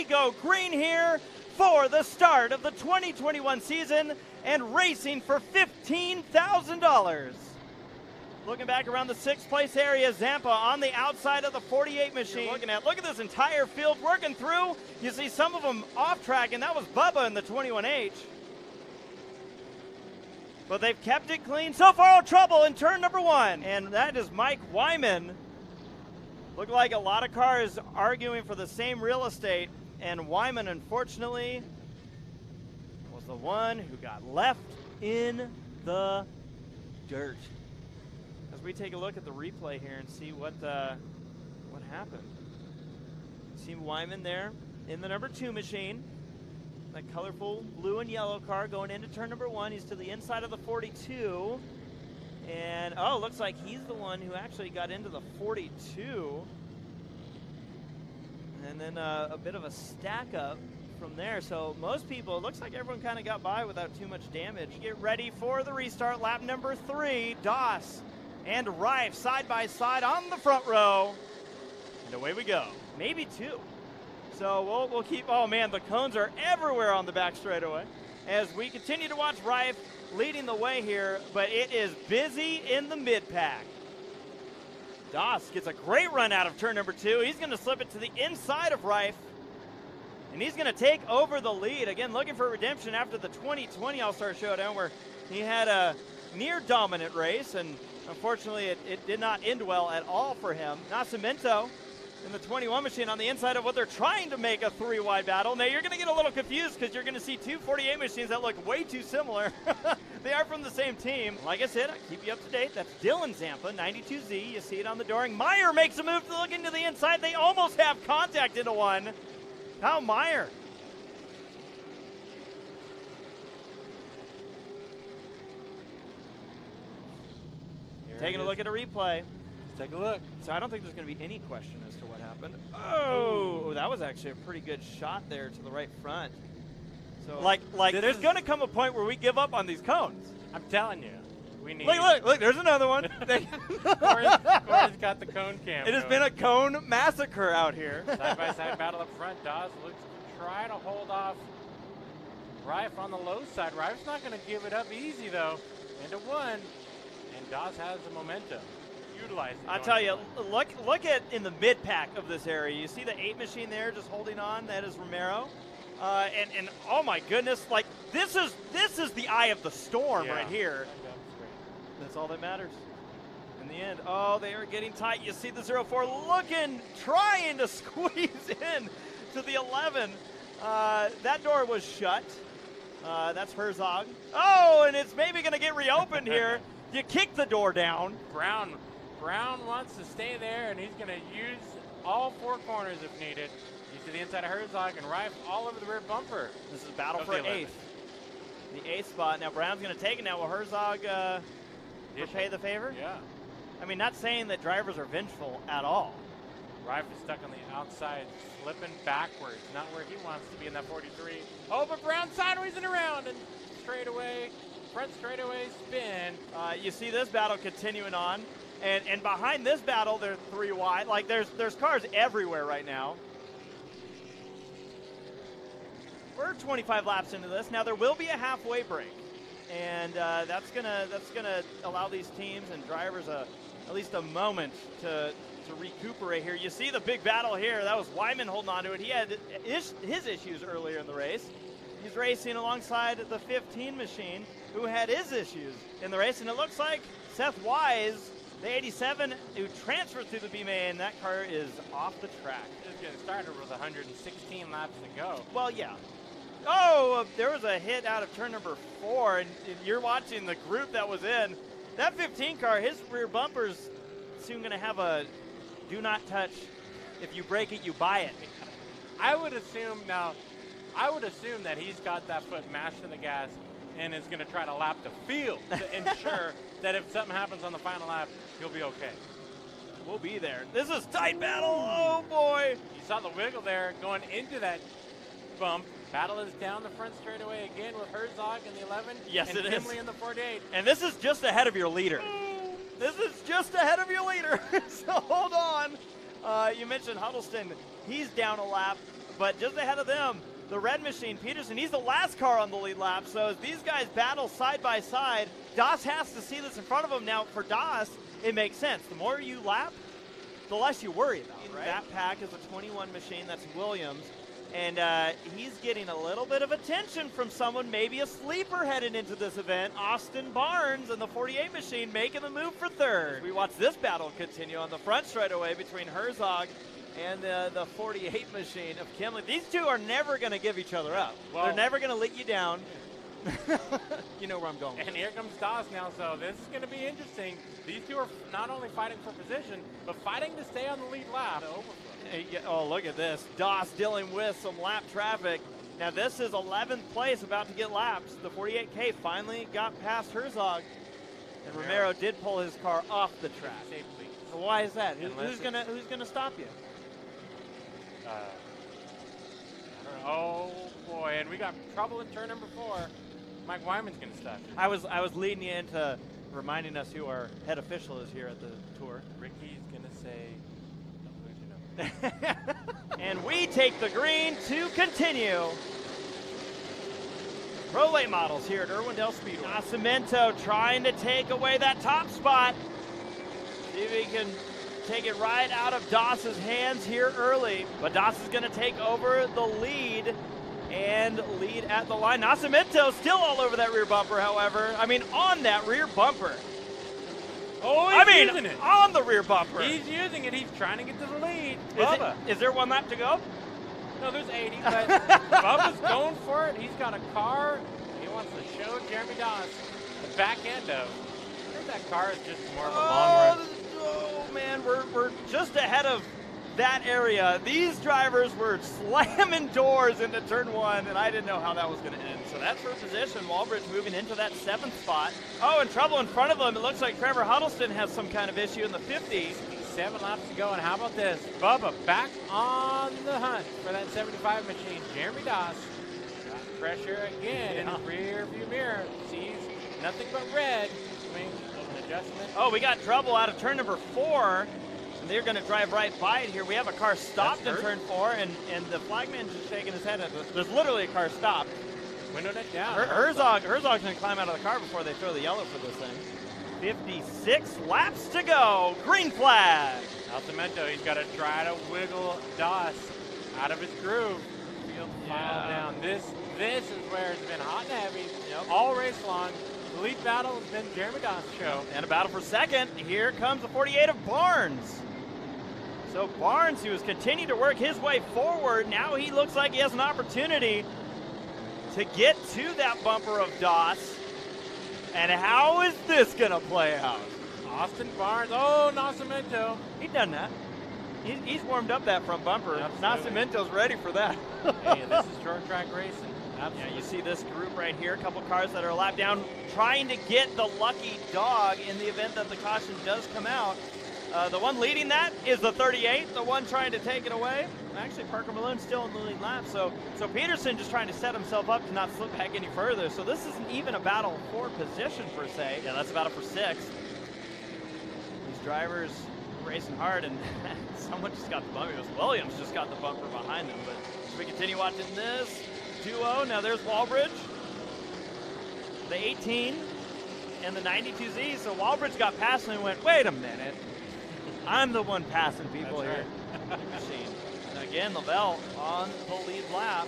go green here for the start of the 2021 season and racing for $15,000. Looking back around the 6th place area, Zampa on the outside of the 48 machine. Look at this entire field working through. You see some of them off track, and that was Bubba in the 21H. But they've kept it clean. So far, trouble in turn number 1. And that is Mike Wyman. Looked like a lot of cars arguing for the same real estate. And Wyman, unfortunately, was the one who got left in the dirt. As we take a look at the replay here and see what happened. See Wyman there in the number 2 machine. That colorful blue and yellow car going into turn number 1. He's to the inside of the 42. And, oh, looks like he's the one who actually got into the 42. And then a bit of a stack up from there. So most people, it looks like everyone kind of got by without too much damage. Get ready for the restart. Lap number 3. Doss and Rife side by side on the front row. And away we go. Maybe 2. So we'll keep, oh man, the cones are everywhere on the back straightaway as we continue to watch Rife leading the way here, but it is busy in the mid-pack. Doss gets a great run out of turn number 2. He's going to slip it to the inside of Rife, and he's going to take over the lead. Again, looking for redemption after the 2020 All-Star Showdown where he had a near-dominant race, and unfortunately it did not end well at all for him. Nascimento in the 21 machine on the inside of what they're trying to make a 3-wide battle. Now you're going to get a little confused because you're going to see 2 48 machines that look way too similar. They are from the same team. Like I said, I keep you up to date. That's Dylan Zampa, 92Z. You see it on the dooring. Meyer makes a move to look into the inside. They almost have contact into one. Kyle Meyer. Taking a look at a replay. Take a look. So I don't think there's going to be any question as to what happened. Oh, that was actually a pretty good shot there to the right front. So like there's going to come a point where we give up on these cones. I'm telling you. We need. Look, there's another one. Corey's got the cone cam. It has been a cone massacre out here. Side-by-side battle up front. Dawes looks to try to hold off Rife on the low side. Rife's not going to give it up easy, though. Into 1, and Dawes has the momentum. I'll tell you, look at in the mid-pack of this area. You see the 8 machine there just holding on. That is Romero. And oh my goodness, like this is the eye of the storm right here. That's all that matters in the end. Oh, they are getting tight. You see the 04 trying to squeeze in to the 11. That door was shut. That's Herzog. Oh, and it's maybe going to get reopened here. You kick the door down. Brown wants to stay there, and he's going to use all 4 corners if needed. You see the inside of Herzog and Rife all over the rear bumper. This is battle for 8th. The 8th spot. Now Brown's going to take it now. Will Herzog repay the favor? Yeah. I mean, not saying that drivers are vengeful at all. Rife is stuck on the outside, slipping backwards. Not where he wants to be in that 43. Oh, but Brown sideways and around and straightaway. Front straightaway spin. You see this battle continuing on. And behind this battle, they're 3 wide. Like, there's cars everywhere right now. We're 25 laps into this. Now, there will be a halfway break. And that's gonna allow these teams and drivers at least a moment to recuperate here. You see the big battle here. That was Wyman holding on to it. He had his issues earlier in the race. He's racing alongside the 15 machine, who had his issues in the race. And it looks like Seth Wise, the 87, who transferred to the B main, that car is off the track. Just getting started with 116 laps to go. Well, yeah. Oh, there was a hit out of turn number 4, and you're watching the group that was in. That 15 car, his rear bumper's soon going to have a do not touch. If you break it, you buy it. I would assume that he's got that foot mashed in the gas and is going to try to lap the field to ensure that if something happens on the final lap, he'll be okay. We'll be there. This is tight battle. Oh, boy. You saw the wiggle there going into that bump. Battle is down the front straightaway again with Herzog in the 11. Yes, and it Finley is. in the 48. And this is just ahead of your leader. This is just ahead of your leader. So hold on. You mentioned Huddleston. He's down a lap. but just ahead of them, the red machine, Peterson, he's the last car on the lead lap. So as these guys battle side by side, Doss has to see this in front of him. Now, for Doss, it makes sense. The more you lap, the less you worry about, right? That pack is a 21 machine. That's Williams. And he's getting a little bit of attention from someone, maybe a sleeper headed into this event. Austin Barnes and the 48 machine making the move for third. We watch this battle continue on the front straightaway between Herzog and the 48 machine of Kimley. These two are never going to give each other up. Well, they're never going to let you down. You know where I'm going. And here comes Doss now, so this is going to be interesting. These two are not only fighting for position, but fighting to stay on the lead lap. Oh, look at this. Doss dealing with some lap traffic. Now, this is 11th place, about to get laps. The 48K finally got past Herzog, and Romero did pull his car off the track. Safely. So why is that? Who's gonna stop you? I don't know. Oh boy, and we got trouble in turn number 4. Mike Wyman's gonna stop you. I was leading you into reminding us who our head official is here at the tour. Ricky's gonna say, "Don't lose your number." And we take the green to continue. Pro late models here at Irwindale Speedway. Nascimento trying to take away that top spot. See if he can take it right out of Doss's hands here early. But Doss is going to take over the lead and lead at the line. Nascimento still all over that rear bumper, however. I mean, on that rear bumper. Oh, he's using it. On the rear bumper. He's using it. He's trying to get to the lead. Is there one lap to go? No, there's 80, but Bubba's going for it. He's got a car. He wants to show Jeremy Doss the back end of. I think that car is just more of a long run. Oh, man, we're just ahead of that area. These drivers were slamming doors into turn 1, and I didn't know how that was going to end. So that's for position. Walbridge moving into that 7th spot. Oh, and trouble in front of them. It looks like Trevor Huddleston has some kind of issue in the 50s. 7 laps to go, and how about this? Bubba back on the hunt for that 75 machine. Jeremy Doss got pressure again in his rear view mirror. Sees nothing but red. Swing, an adjustment. Oh, we got trouble out of turn number 4. And they're going to drive right by it here. We have a car stopped in turn 4, and the flagman's just shaking his head. There's literally a car stopped. Windowed it down. Herzog's going to climb out of the car before they throw the yellow for this thing. 56 laps to go. Green flag. Nascimento, he's got to try to wiggle Doss out of his groove. Field file down. This is where it's been hot and heavy all race long. The lead battle has been Jeremy Doss' show. And a battle for second. Here comes the 48 of Barnes. So Barnes, who has continued to work his way forward, now he looks like he has an opportunity to get to that bumper of Doss. And how is this going to play out? Austin Barnes. Oh, Nascimento. He's done that. He's warmed up that front bumper. Absolutely. Nascimento's ready for that. Hey, this is short track racing. Absolutely. Yeah, you see this group right here, a couple cars that are a lap down, trying to get the lucky dog in the event that the caution does come out. The one leading that is the 38, the one trying to take it away. Actually, Parker Malone still in the lead lap, so Peterson just trying to set himself up to not slip back any further. So this isn't even a battle for position, per se. Yeah, that's a battle for 6. These drivers racing hard, and someone just got the bumper. It was Williams just got the bumper behind them. But should we continue watching this duo? Now there's Walbridge, the 18 and the 92Z. So Walbridge got past and went, wait a minute. I'm the one passing people here. Machine. Again, Lavelle on the lead lap.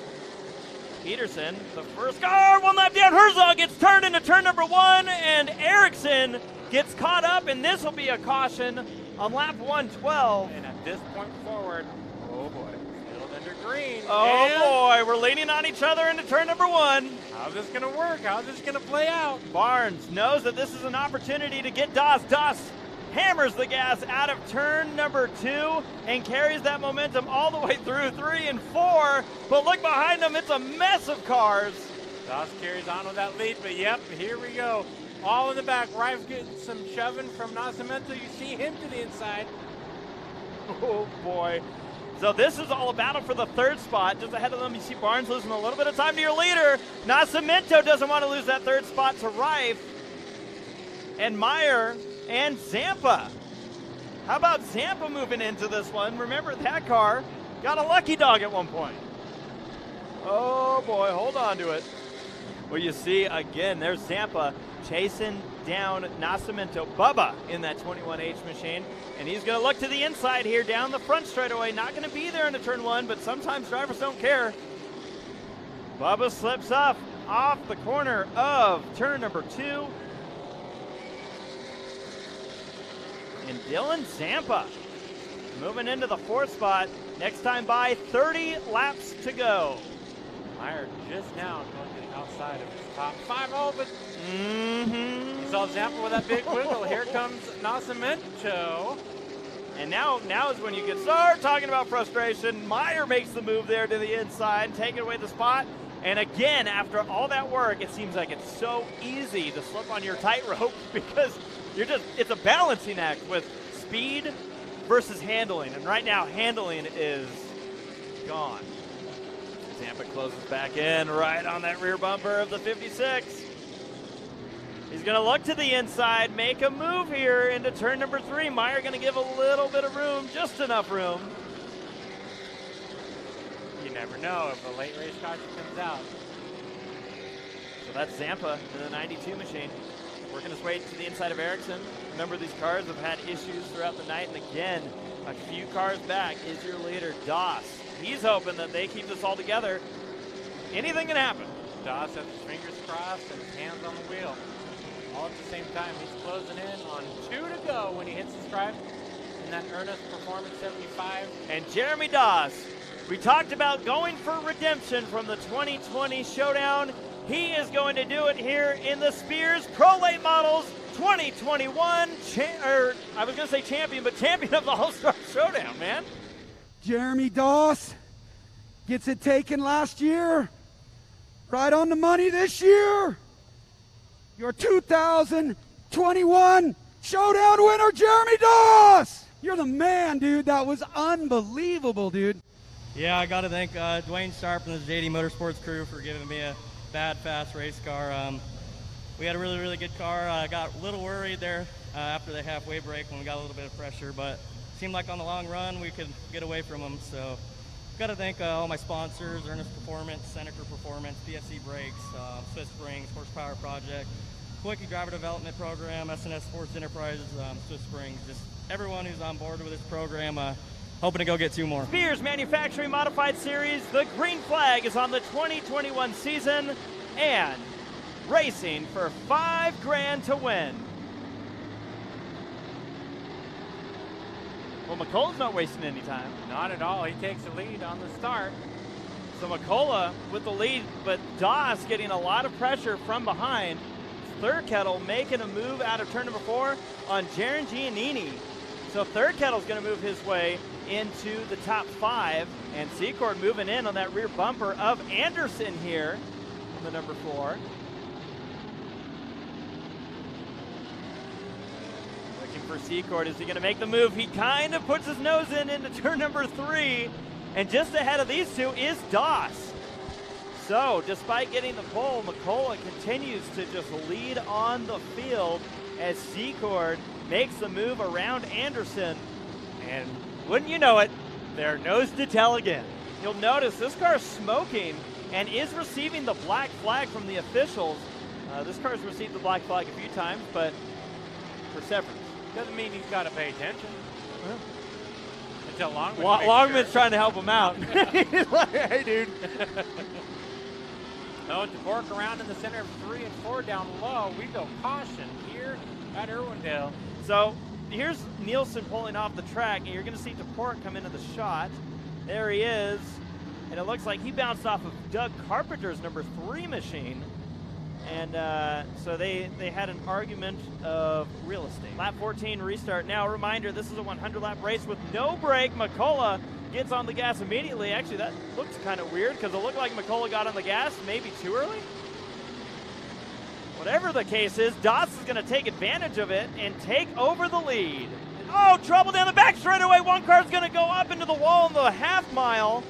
Peterson, the first car, 1 lap down. Herzog gets turned into turn number 1, and Erickson gets caught up, and this will be a caution on lap 112. And at this point forward, oh boy, still under green. Oh boy, we're leaning on each other into turn number 1. How's this going to work? How's this going to play out? Barnes knows that this is an opportunity to get Doss. Doss hammers the gas out of turn number 2 and carries that momentum all the way through 3 and 4. But look behind him, it's a mess of cars. Doss carries on with that lead, but yep, here we go. All in the back. Rives getting some shoving from Nascimento. You see him to the inside. Oh boy. So this is all a battle for the 3rd spot. Just ahead of them, you see Barnes losing a little bit of time to your leader. Nascimento doesn't want to lose that 3rd spot to Rife. And Meyer and Zampa. How about Zampa moving into this one? Remember, that car got a lucky dog at one point. Oh boy, hold on to it. Well, you see, again, there's Zampa chasing down Nascimento. Bubba in that 21H machine. And he's going to look to the inside here down the front straightaway. Not going to be there into turn 1, but sometimes drivers don't care. Bubba slips off the corner of turn number 2. And Dylan Zampa moving into the 4th spot. Next time by, 30 laps to go. Meyer just now going to the outside of his top 5. Oh, but you saw Zampa with that big wiggle. Here comes Nascimento. And now is when you can start talking about frustration. Meyer makes the move there to the inside, taking away the spot. And again, after all that work, it seems like it's so easy to slip on your tightrope because it's a balancing act with speed versus handling. And right now, handling is gone. Zampa closes back in right on that rear bumper of the 56. He's going to look to the inside, make a move here into turn number 3. Meyer going to give a little bit of room, just enough room. You never know if a late race caution comes out. So that's Zampa in the 92 machine. Working his way to the inside of Ericsson. Remember, these cars have had issues throughout the night, and again, a few cars back is your leader, Doss. He's hoping that they keep this all together. Anything can happen. Doss has his fingers crossed and his hands on the wheel. All at the same time, he's closing in on 2 to go when he hits the stripe in that Ernest Performance 75. And Jeremy Doss, we talked about going for redemption from the 2020 Showdown. He is going to do it here in the Spears Pro Late Models 2021, I was going to say champion, but champion of the All-Star Showdown, man. Jeremy Doss gets it taken last year, right on the money this year. Your 2021 Showdown winner, Jeremy Doss. You're the man, dude. That was unbelievable, dude. Yeah, I got to thank Dwayne Sharp and the JD Motorsports crew for giving me a bad, fast race car. We had a really, really good car. I got a little worried there after the halfway break when we got a little bit of pressure, but it seemed like on the long run we could get away from them. So got to thank all my sponsors, Ernest Performance, Seneca Performance, PSC Brakes, Swiss Springs, Horsepower Project, Quickie Driver Development Program, SNS Sports Enterprises, Swiss Springs, just everyone who's on board with this program. Hoping to go get 2 more. Spears Manufacturing Modified Series, the green flag is on the 2021 season and racing for $5 grand to win. Well, McCullough's not wasting any time. Not at all. He takes the lead on the start. So McCullough with the lead, but Doss getting a lot of pressure from behind. Third Kettle making a move out of turn number 4 on Jaron Giannini. So Third Kettle's going to move his way into the top 5, and Secord moving in on that rear bumper of Anderson here on the number 4. Looking for Secord. Is he going to make the move? He kind of puts his nose into turn number 3, and just ahead of these 2 is Doss. So despite getting the pole, McCullough continues to just lead on the field as Secord makes the move around Anderson, and wouldn't you know it, they're nose to tail again. You'll notice this car is smoking and is receiving the black flag from the officials. This car's received the black flag a few times, but for severance. Doesn't mean he's got to pay attention. Well, Until Longman Longman's trying to help him out. He's like, hey, dude. No, to work around in the center of 3 and 4 down low. We go caution here at Irwindale. So here's Nielsen pulling off the track, and you're going to see DePort come into the shot. There he is, and it looks like he bounced off of Doug Carpenter's number 3 machine. And so they had an argument of real estate. Lap 14 restart. Now, a reminder, this is a 100-lap race with no brake. McCullough gets on the gas immediately. Actually, that looks kind of weird because it looked like McCullough got on the gas maybe too early. Whatever the case is, Doss is going to take advantage of it and take over the lead. Oh, trouble down the back straightaway. One car's going to go up into the wall in the half mile.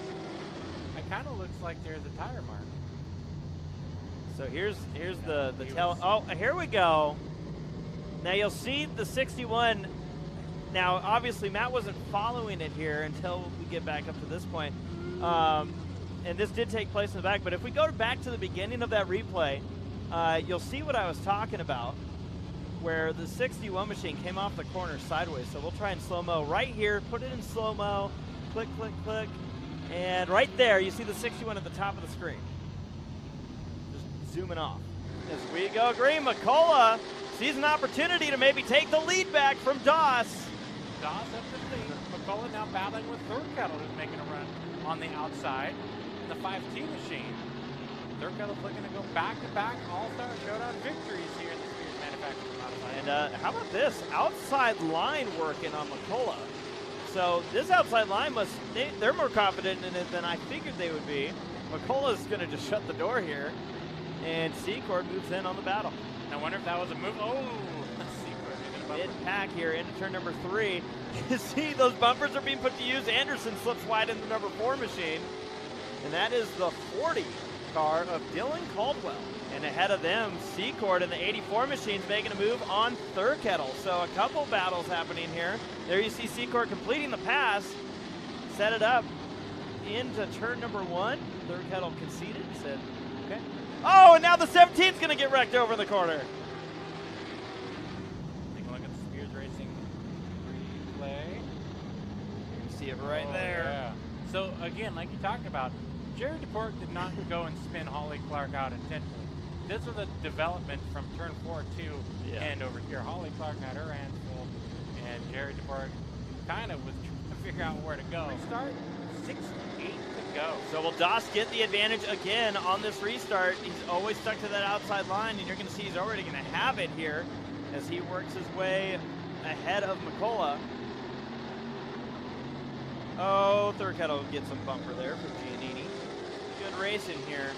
It kind of looks like there's a tire mark. So here's the tail. Oh, here we go. Now you'll see the 61. Now, obviously, Matt wasn't following it here until we get back up to this point. and this did take place in the back, but if we go back to the beginning of that replay, you'll see what I was talking about, where the 61 machine came off the corner sideways. So we'll try and slow-mo right here, put it in slow-mo, click, click, click, and right there you see the 61 at the top of the screen. Just zooming off. As we go green, McCullough sees an opportunity to maybe take the lead back from Doss. Doss up the lead. McCullough now battling with Thurkettle, who's making a run on the outside in the 5T machine. Thurkettle's looking to go back-to-back All-Star Showdown victories here in the Spears Manufacturing modified. And how about this? Outside line working on McCullough. So this outside line they're more confident in it than I figured they would be. McCullough's going to just shut the door here, and Secord moves in on the battle. I wonder if that was a move. Oh, mid-pack here into turn number 3. You see those bumpers are being put to use. Anderson slips wide into the number 4 machine, and that is the 40 car of Dylan Caldwell. And ahead of them, Secord in the 84 machines making a move on Thurkettle. So a couple battles happening here. There you see Secord completing the pass, set it up into turn number 1. Thurkettle conceded, said, okay. Oh, and now the 17's going to get wrecked over in the corner. Take a look at the Spears Racing replay. You can see it right there. Yeah. So again, like you talked about, Jerry DePort did not go and spin Holly Clark out intentionally. This was a development from turn 4 to end over here. Holly Clark had her hands full, and Jerry DePort kind of was trying to figure out where to go. Restart, 6-8 to go. So will Doss get the advantage again on this restart? He's always stuck to that outside line, and you're going to see he's already going to have it here as he works his way ahead of McCullough. Oh, Thurkettle gets some bumper there for Giannini. Good racing here.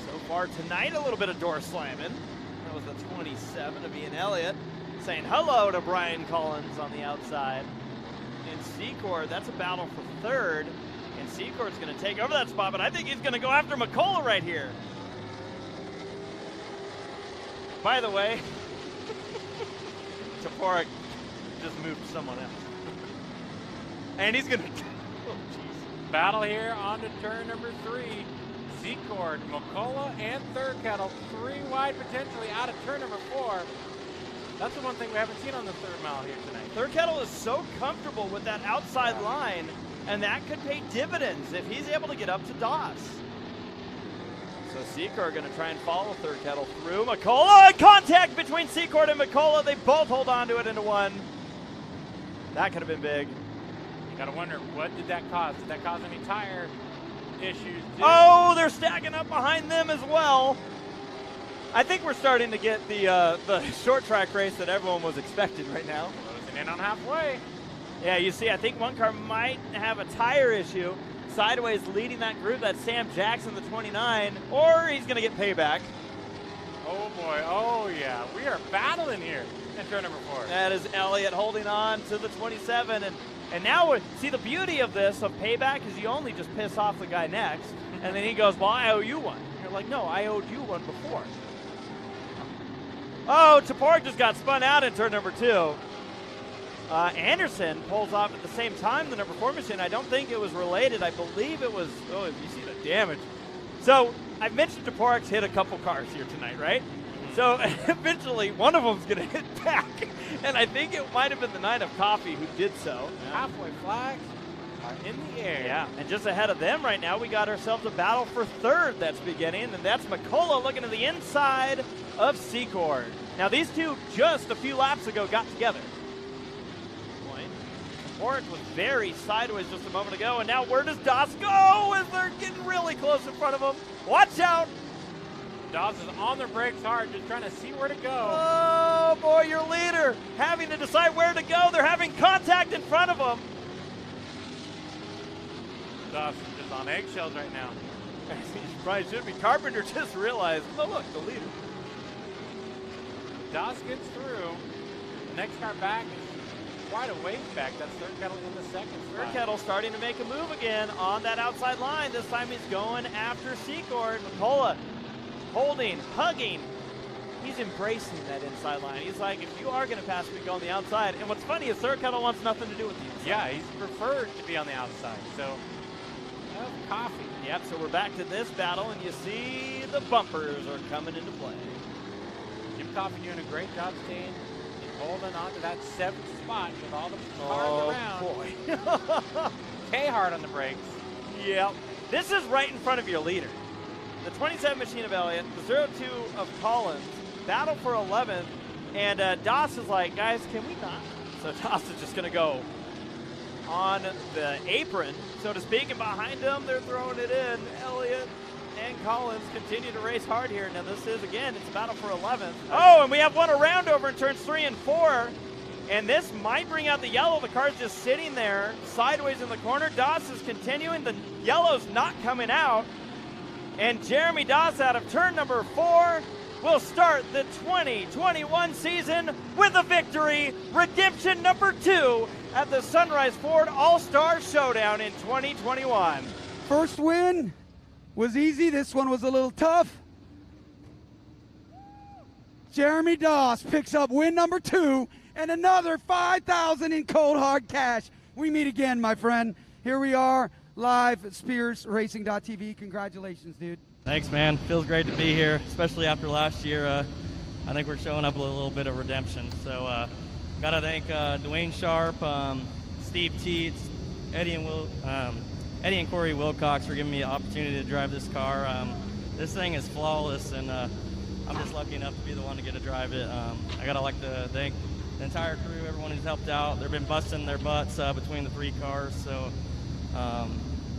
So far tonight, a little bit of door slamming. That was the 27 of Ian Elliott saying hello to Brian Collins on the outside. And Secord, that's a battle for third. And Secord's going to take over that spot, but I think he's going to go after McCullough right here. By the way, Toporek just moved someone else. And he's going to... Oh, jeez. Battle here on to turn number 3. Secord, McCullough, and Thurkettle, 3 wide potentially out of turn number 4. That's the one thing we haven't seen on the third mile here tonight. Thurkettle is so comfortable with that outside line, and that could pay dividends if he's able to get up to Doss. So Secord going to try and follow Thurkettle through. McCullough, contact between Secord and McCullough. They both hold on to it into one. That could have been big. You got to wonder, what did that cause? Did that cause any tire issues? Oh, they're stacking up behind them as well. I think we're starting to get the short track race that everyone was expecting right now. Closing in on halfway. Yeah, you see, I think one car might have a tire issue. Sideways leading that group, that's Sam Jackson, the 29, or he's going to get payback. Oh, boy. Oh, yeah. We are battling here in turn number 4. That is Elliott holding on to the 27. And now, see, the beauty of this, of payback, is you only just piss off the guy next, and then he goes, well, I owe you one. You're like, no, I owed you one before. Oh, Toporek just got spun out in turn number 2. Anderson pulls off at the same time the number 4 machine. I don't think it was related. I believe it was, oh, you see the damage. So I mentioned Toporek's hit a couple cars here tonight, right? So eventually one of them's going to hit back. And I think it might have been the 9 of Coffee who did so. Halfway flags are in the air. Yeah, and just ahead of them right now, we got ourselves a battle for third that's beginning, and that's McCullough looking to the inside of Secord. Now these two just a few laps ago got together. Toporek was very sideways just a moment ago, and now where does Doss go as they're getting really close in front of him? Watch out! Doss is on their brakes hard, just trying to see where to go. Oh boy, your leader having to decide where to go. They're having contact in front of them. Doss is just on eggshells right now. He probably should be. Carpenter just realized, oh look, the leader. Doss gets through. The next car back is quite a ways back. That's Thurkettle in the second spot. Thurkettle starting to make a move again on that outside line. This time he's going after Secord. McCullough holding, hugging. He's embracing that inside line. He's like, if you are going to pass me, go on the outside. And what's funny is Thurkettle wants nothing to do with you. Yeah, he's preferred to be on the outside. So of coffee. Yep, so we're back to this battle, and you see the bumpers are coming into play. Jim Coffey doing a great job staying and holding on to that 7th spot with all the cars around. Boy. K-Hard on the brakes. Yep. This is right in front of your leader. The 27 machine of Elliott, the 02 of Collins, battle for 11th, and Doss is like, guys, can we not? So Doss is just going to go on the apron, so to speak, and behind them, they're throwing it in. Elliott and Collins continue to race hard here. Now this is, again, it's a battle for 11th. Oh, and we have one around over in turns 3 and 4, and this might bring out the yellow. The car's just sitting there sideways in the corner. Doss is continuing. The yellow's not coming out, and Jeremy Doss out of turn number 4 will start the 2021 season with a victory, redemption number 2 at the Sunrise Ford Allstar Showdown in 2021. First win was easy. This one was a little tough. Jeremy Doss picks up win number 2 and another $5,000 in cold hard cash. We meet again, my friend. Here we are live at SpearsRacing.tv. Congratulations, dude. Thanks, man. Feels great to be here, especially after last year. I think we're showing up a little bit of redemption. So, got to thank Dwayne Sharp, Steve Teets, Eddie and Corey Wilcox for giving me the opportunity to drive this car. This thing is flawless, and I'm just lucky enough to be the one to get to drive it. I got to like to thank the entire crew, everyone who's helped out. They've been busting their butts between the 3 cars. So,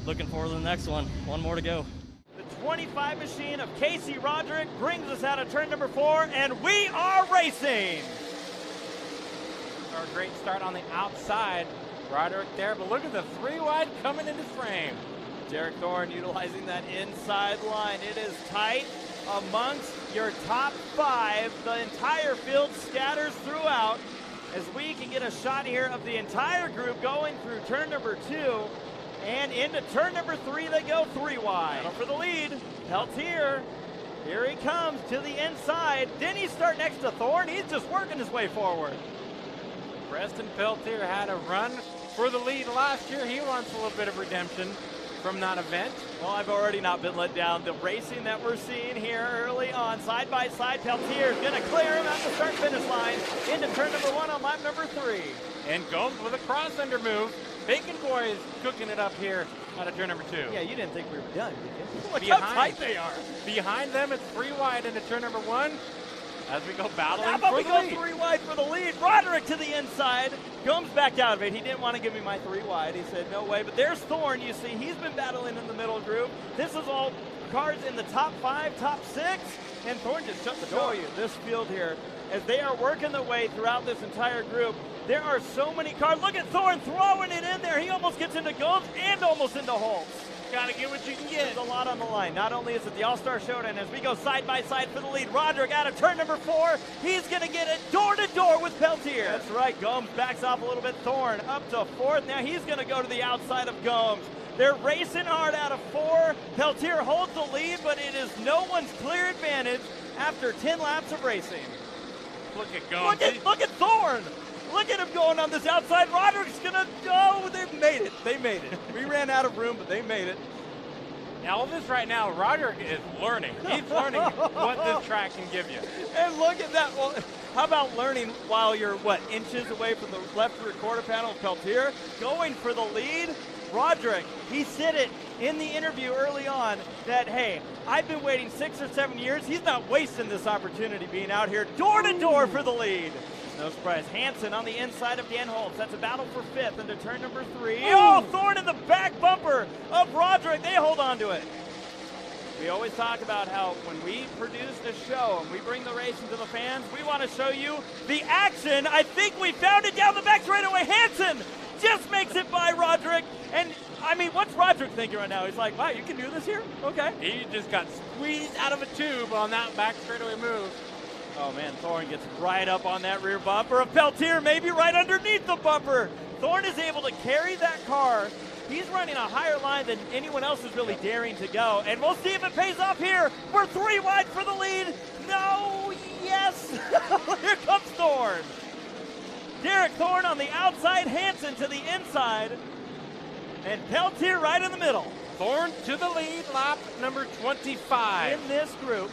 looking forward to the next one. One more to go. 25 machine of Casey Roderick brings us out of turn number 4, and we are racing. Our great start on the outside. Roderick there, but look at the 3 wide coming into frame. Derek Thorne utilizing that inside line. It is tight amongst your top 5. The entire field scatters throughout as we can get a shot here of the entire group going through turn number 2. And into turn number 3, they go 3 wide. Battle for the lead. Peltier. Here he comes to the inside. Didn't he start next to Thorne? He's just working his way forward. Preston Peltier had a run for the lead last year. He wants a little bit of redemption from that event. Well, I've already not been let down. The racing that we're seeing here early on, side by side, Peltier is going to clear him at the start-finish line into turn number 1 on lap number 3. And Gomes with a cross-under move. Bacon Boys cooking it up here out of turn number 2. Yeah, you didn't think we were done, did you? Look Behind, how tight they are. Behind them, it's 3 wide into turn number 1 as we go battling How about for we the go lead. 3 wide for the lead? Roderick to the inside. Gomes backed out of it. He didn't want to give me my 3 wide. He said, no way. But there's Thorne, you see. He's been battling in the middle group. This is all cars in the top 5, top 6. And Thorne just shut the door. Show you this field here as they are working their way throughout this entire group. There are so many cars. Look at Thorne throwing it in there. He almost gets into Gomes and almost into Holtz. Got to get what you can get. There's a lot on the line. Not only is it the All-Star Showdown as we go side by side for the lead. Roderick out of turn number 4. He's going to get it door to door with Peltier. That's right. Gomes backs off a little bit. Thorne up to 4th. Now he's going to go to the outside of Gomes. They're racing hard out of 4. Peltier holds the lead, but it is no one's clear advantage after 10 laps of racing. Look at Gomes. Look at Thorne. Look at him going on this outside. Roderick's going to go. They made it. They made it. We ran out of room, but they made it. Now, all this right now, Roderick is learning. He's learning what this track can give you. And look at that. Well, how about learning while you're, inches away from the left rear quarter panel of Peltier? Going for the lead. Roderick, he said it in the interview early on that, hey, I've been waiting 6 or 7 years. He's not wasting this opportunity being out here door to door for the lead. No surprise. Hansen on the inside of Dan Holtz. That's a battle for 5th into turn number 3. Oh, Thorne in the back bumper of Roderick. They hold on to it. We always talk about how when we produce a show and we bring the racing to the fans, we want to show you the action. I think we found it down the back straightaway. Hansen just makes it by Roderick. And, I mean, what's Roderick thinking right now? He's like, wow, you can do this here? Okay. He just got squeezed out of a tube on that back straightaway move. Oh, man, Thorne gets right up on that rear bumper of Peltier, maybe right underneath the bumper. Thorne is able to carry that car. He's running a higher line than anyone else is really daring to go. And we'll see if it pays off here. We're 3 wide for the lead. No, yes. Here comes Thorne. Derek Thorne on the outside, Hansen to the inside. And Peltier right in the middle. Thorne to the lead, lap number 25. In this group,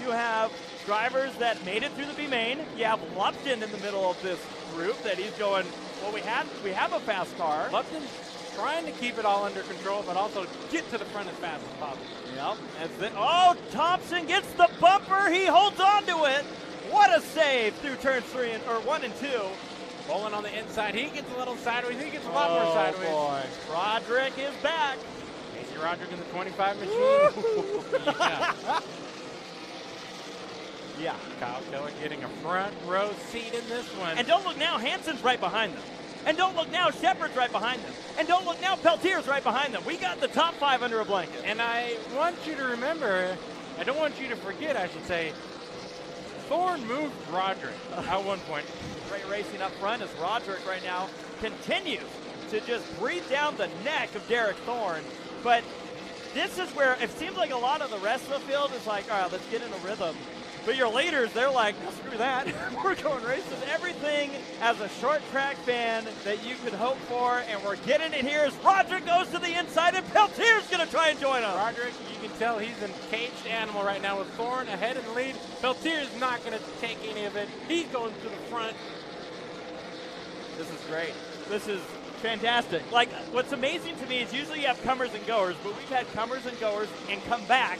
you have drivers that made it through the B main. You have Lupton in the middle of this group that he's going, well, we have a fast car. Lupton's trying to keep it all under control, but also get to the front as fast as possible. Yep, that's it. Oh, Thompson gets the bumper. He holds on to it. What a save through turns 1 and 2. Bowling on the inside. He gets a little sideways. He gets a lot more sideways. Boy. Roderick is back. Casey Roderick in the 25 machine. Yeah. Yeah. Kyle Keller getting a front row seat in this one. And don't look now, Hansen's right behind them. And don't look now, Shepard's right behind them. And don't look now, Peltier's right behind them. We got the top 5 under a blanket. And I want you to remember, I don't want you to forget, I should say, Thorne moved Roderick at one point. Great racing up front as Roderick right now continues to just breathe down the neck of Derek Thorne. But this is where it seems like a lot of the rest of the field is like, all right, let's get in a rhythm. But your leaders, they're like, no, screw that. We're going racing. Everything as a short track fan that you could hope for, and we're getting it here as Roderick goes to the inside, and Peltier's going to try and join him. Roderick, you can tell he's a caged animal right now with Thorne ahead in the lead. Peltier's not going to take any of it. He's going to the front. This is great. This is fantastic. Like, what's amazing to me is usually you have comers and goers, but we've had comers and goers and comebacks.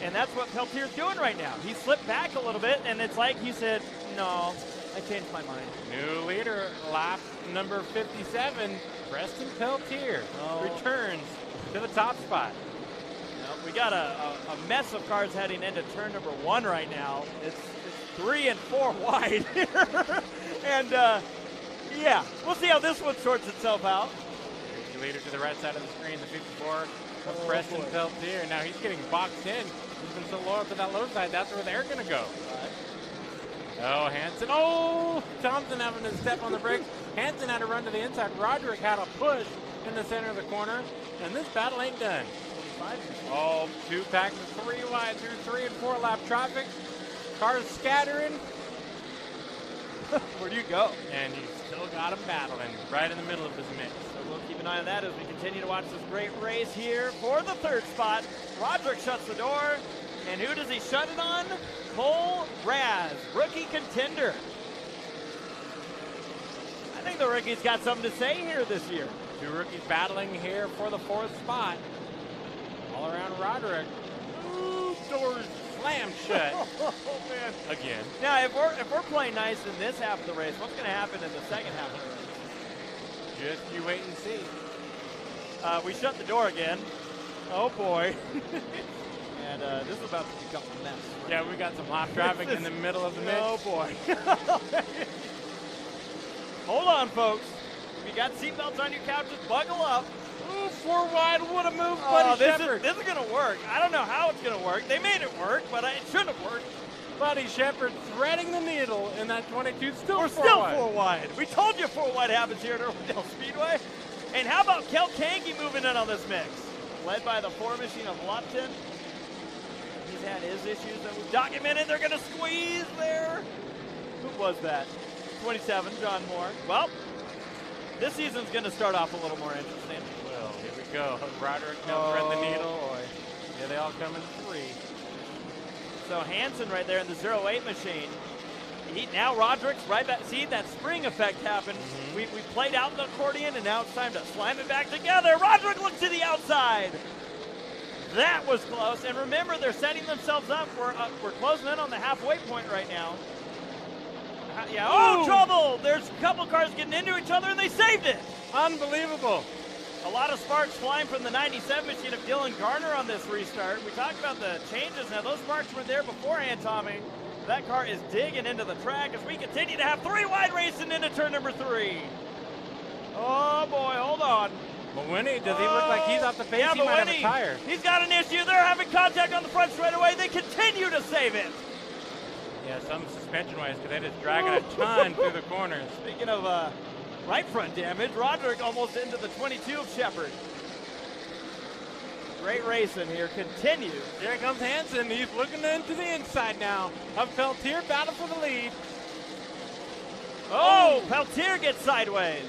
And that's what Peltier's doing right now. He slipped back a little bit, and it's like he said, no, I changed my mind. New leader, lap number 57, Preston Peltier returns to the top spot. We got a mess of cars heading into turn number 1 right now. It's 3 and 4 wide here. And, yeah, we'll see how this one sorts itself out. New leader to the right side of the screen, the 54 of Preston Peltier. Now he's getting boxed in. He's been so low up to that low side, that's where they're going to go. Oh, Hansen. Oh, Thompson having to step on the brakes. Hansen had to run to the inside. Roderick had a push in the center of the corner. And this battle ain't done. Oh, 2 packs of 3 wide through 3 and 4 lap traffic. Cars scattering. Where do you go? And you still got them battling right in the middle of this mix. So we'll keep an eye on that as we continue to watch this great race here for the 3rd spot. Roderick shuts the door. And who does he shut it on? Cole Raz, rookie contender. I think the rookie's got something to say here this year. 2 rookies battling here for the 4th spot. All around Roderick. Ooh, doors slammed shut. Oh, man. Again. Now, if we're playing nice in this half of the race, what's going to happen in the second half of the race? Just you wait and see. We shut the door again. Oh, boy. And this is about to become a mess. Yeah, we got some hot traffic in the middle of the mix. Oh, boy. Hold on, folks. If you got seatbelts on your couches, buckle up. Ooh, 4 wide, what a move, Buddy Shepard. This is going to work. I don't know how it's going to work. They made it work, but it shouldn't have worked. Buddy Shepard threading the needle in that 22. We're still 4 wide. We told you 4 wide happens here at Irwindale Speedway. And how about Kel Kangi moving in on this mix? Led by the 4 machine of Lupton. He's had his issues that we've documented. They're going to squeeze there. Who was that? 27, John Moore. Well, this season's going to start off a little more interesting. Well, here we go. Roderick now thread the needle. Boy. Yeah, they all come in 3. So Hansen right there in the 08 machine. Now Roderick's right back. See, that spring effect happened. Mm-hmm. We played out the accordion, and now it's time to slam it back together. Roderick looks to the outside. That was close. And remember, they're setting themselves up. We're closing in on the halfway point right now. Yeah. Oh, trouble! There's a couple cars getting into each other, and they saved it. Unbelievable. A lot of sparks flying from the 97 machine of Dylan Garner on this restart. We talked about the changes. Now, those sparks were there beforehand, Tommy. That car is digging into the track as we continue to have 3 wide racing into turn number 3. Oh, boy, hold on. But Winnie, does he look like he's off the pace? Yeah, he but might Winnie, have a tire. He's got an issue. They're having contact on the front straightaway. They continue to save it. Yeah, some suspension-wise, because they're just dragging a ton through the corners. Speaking of right front damage, Roderick almost into the 22 of Shepard. Great racing here continues. Here comes Hansen. He's looking into the inside now of Peltier. Battle for the lead. Oh, Peltier gets sideways.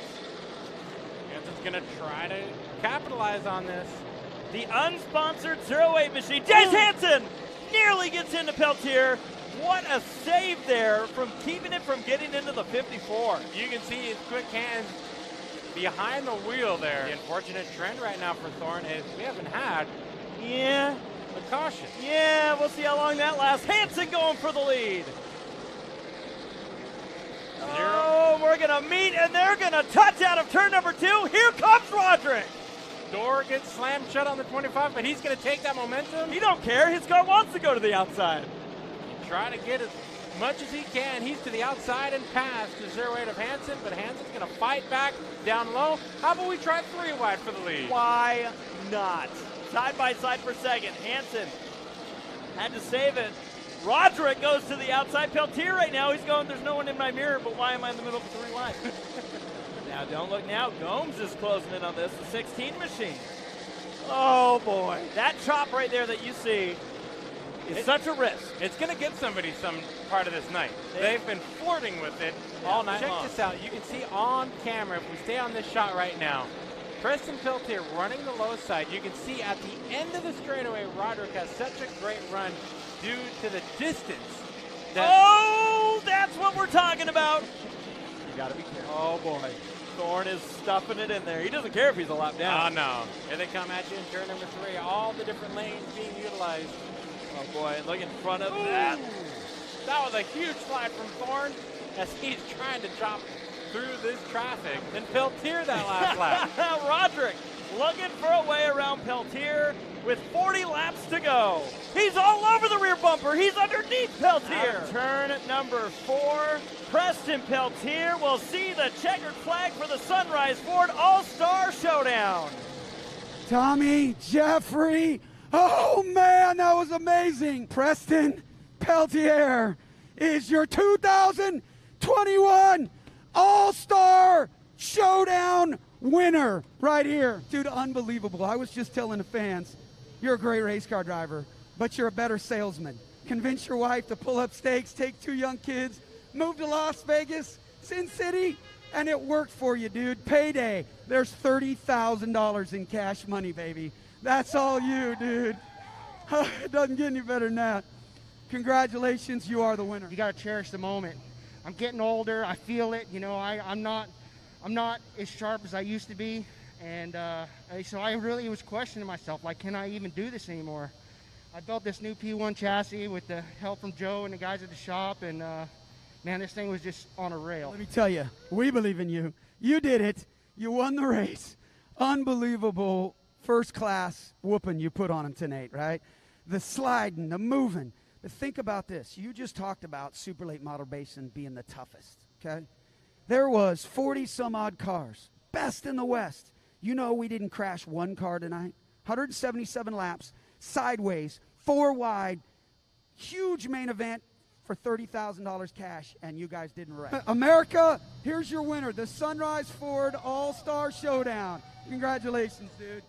Hansen's going to try to capitalize on this. The unsponsored 08 machine. Jace Hansen nearly gets into Peltier. What a save there from keeping it from getting into the 54. You can see his quick hands behind the wheel there. The unfortunate trend right now for Thorne is we haven't had Yeah. a caution. Yeah, we'll see how long that lasts. Hansen going for the lead. Oh, we're going to meet, and they're going to touch out of turn number 2. Here comes Roderick. Door gets slammed shut on the 25, but he's going to take that momentum. He don't care. His car wants to go to the outside. Try to get as much as he can. He's to the outside and past the 08 of Hansen, but Hansen's going to fight back down low. How about we try 3 wide for the lead? Why not? Side by side for second. Hansen had to save it. Roderick goes to the outside. Peltier right now, he's going, there's no one in my mirror, but why am I in the middle of 3 wide? Now, don't look now. Gomes is closing in on this, the 16 machine. Oh, boy. That chop right there that you see is such a risk. It's going to get somebody some part of this night. They've been flirting with it all night long. Check this out. You can see on camera, if we stay on this shot right now, Preston Peltier running the low side. You can see at the end of the straightaway, Roderick has such a great run due to the distance. Oh, that's what we're talking about. You got to be careful. Oh, boy. Thorne is stuffing it in there. He doesn't care if he's a lap down. Oh, no. Here they come at you in turn number 3. All the different lanes being utilized. Oh, boy. Look in front of that. That was a huge slide from Thorne as he's trying to chop through this traffic. Then Peltier that last lap. Roderick looking for a way around Peltier with 40 laps to go. He's all over the rear bumper. He's underneath Peltier. Turn number 4. Preston Peltier will see the checkered flag for the Sunrise Ford Allstar Showdown. Tommy, Jeffrey, oh man, that was amazing. Preston Peltier is your 2021 All-Star Showdown winner right here. Dude, unbelievable. I was just telling the fans, you're a great race car driver, but you're a better salesman. Convince your wife to pull up stakes, take 2 young kids, move to Las Vegas, Sin City, and it worked for you, dude. Payday. There's $30,000 in cash money, baby. That's all you, dude. It doesn't get any better than that. Congratulations, you are the winner. You got to cherish the moment. I'm getting older. I feel it. You know, I'm not as sharp as I used to be, and so I really was questioning myself, like, can I even do this anymore? I built this new P1 chassis with the help from Joe and the guys at the shop, and man, this thing was just on a rail. Let me tell you, we believe in you. You did it. You won the race. Unbelievable first-class whooping you put on him tonight, right? The sliding, the moving. But think about this. You just talked about Super Late Model Racing being the toughest, okay? There was 40-some-odd cars, best in the West. You know we didn't crash one car tonight. 177 laps, sideways, 4 wide, huge main event for $30,000 cash, and you guys didn't wreck. America, here's your winner, the Sunrise Ford All-Star Showdown. Congratulations, dude.